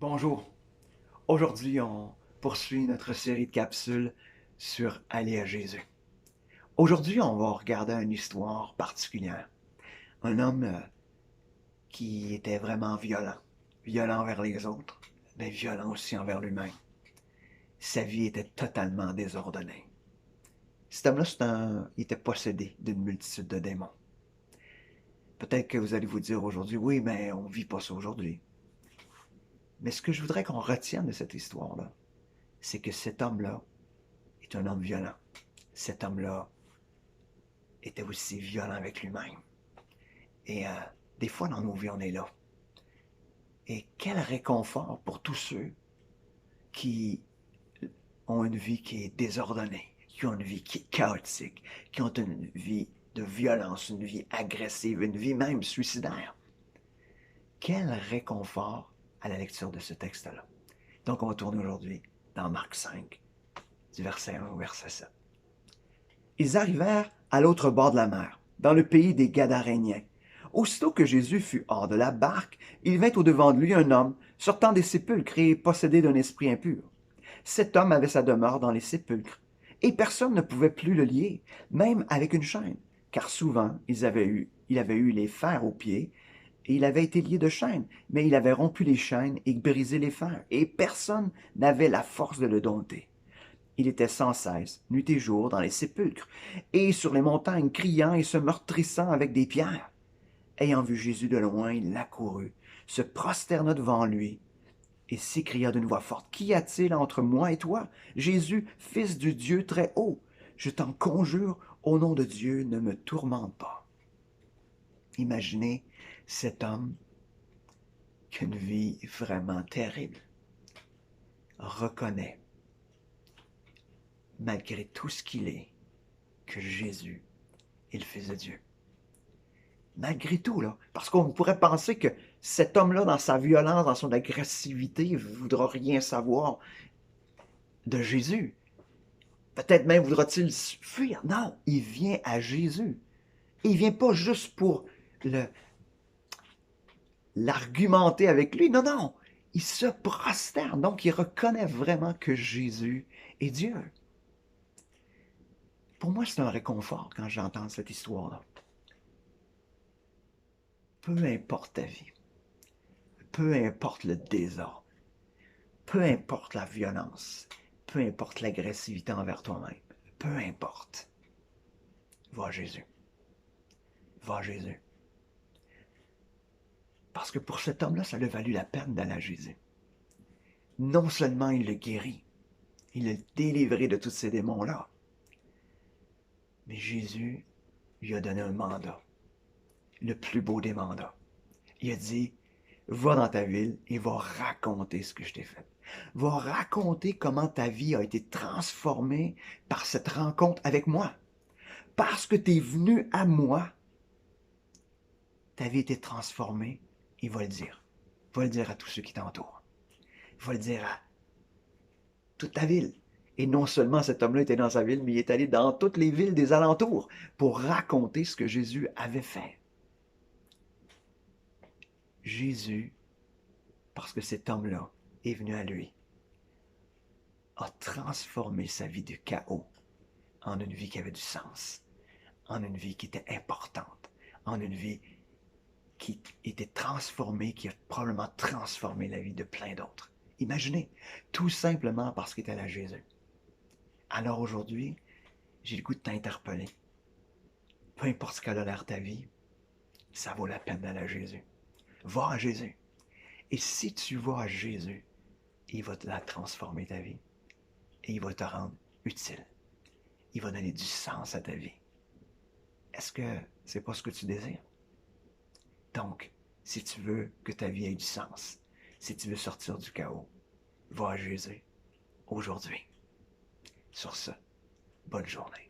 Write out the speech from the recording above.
Bonjour. Aujourd'hui, on poursuit notre série de capsules sur aller à Jésus. Aujourd'hui, on va regarder une histoire particulière. Un homme qui était vraiment violent. Violent envers les autres, mais violent aussi envers lui-même. Sa vie était totalement désordonnée. Cet homme-là, il était possédé d'une multitude de démons. Peut-être que vous allez vous dire aujourd'hui, oui, mais on ne vit pas ça aujourd'hui. Mais ce que je voudrais qu'on retienne de cette histoire-là, c'est que cet homme-là est un homme violent. Cet homme-là était aussi violent avec lui-même. Et des fois, dans nos vies, on est là. Et quel réconfort pour tous ceux qui ont une vie qui est désordonnée, qui ont une vie qui est chaotique, qui ont une vie de violence, une vie agressive, une vie même suicidaire. Quel réconfort à la lecture de ce texte-là. Donc, on va tourner aujourd'hui dans Marc 5, du verset 1 au verset 7. Ils arrivèrent à l'autre bord de la mer, dans le pays des Gadaréniens. Aussitôt que Jésus fut hors de la barque, il vint au-devant de lui un homme sortant des sépulcres et possédé d'un esprit impur. Cet homme avait sa demeure dans les sépulcres, et personne ne pouvait plus le lier, même avec une chaîne, car souvent il avait eu les fers aux pieds, et il avait été lié de chaînes, mais il avait rompu les chaînes et brisé les fers, et personne n'avait la force de le dompter. Il était sans cesse, nuit et jour, dans les sépulcres, et sur les montagnes, criant et se meurtrissant avec des pierres. Ayant vu Jésus de loin, il accourut, se prosterna devant lui, et s'écria d'une voix forte, Qu'y a-t-il entre moi et toi, Jésus, fils du Dieu très haut? Je t'en conjure, au nom de Dieu, ne me tourmente pas. Imaginez cet homme qui a une vie vraiment terrible, reconnaît, malgré tout ce qu'il est, que Jésus est le Fils de Dieu. Malgré tout, là, parce qu'on pourrait penser que cet homme-là, dans sa violence, dans son agressivité, ne voudra rien savoir de Jésus. Peut-être même voudra-t-il fuir. Non, il vient à Jésus. Et il vient pas juste pour l'argumenter avec lui. Non, non. Il se prosterne. Donc, il reconnaît vraiment que Jésus est Dieu. Pour moi, c'est un réconfort quand j'entends cette histoire-là. Peu importe ta vie, peu importe le désordre, peu importe la violence, peu importe l'agressivité envers toi-même, peu importe, va à Jésus. Va à Jésus. Parce que pour cet homme-là, ça lui a valu la peine d'aller à Jésus. Non seulement il le guérit, il l'a délivré de tous ces démons-là, mais Jésus lui a donné un mandat, le plus beau des mandats. Il a dit, va dans ta ville et va raconter ce que je t'ai fait. Va raconter comment ta vie a été transformée par cette rencontre avec moi. Parce que tu es venu à moi, ta vie a été transformée, il va le dire. Va le dire à tous ceux qui t'entourent. Va le dire à toute ta ville. Et non seulement cet homme-là était dans sa ville, mais il est allé dans toutes les villes des alentours pour raconter ce que Jésus avait fait. Jésus, parce que cet homme-là est venu à lui, a transformé sa vie de chaos en une vie qui avait du sens, en une vie qui était importante, en une vie qui était transformée, qui a probablement transformé la vie de plein d'autres. Imaginez, tout simplement parce qu'il était là Jésus. Alors aujourd'hui, j'ai le goût de t'interpeller. Peu importe ce qu'elle a l'air ta vie, ça vaut la peine d'aller à Jésus. Va à Jésus. Et si tu vas à Jésus, il va te la transformer ta vie. Et il va te rendre utile. Il va donner du sens à ta vie. Est-ce que c'est pas ce que tu désires? Donc, si tu veux que ta vie ait du sens, si tu veux sortir du chaos, va à Jésus aujourd'hui. Sur ce, bonne journée.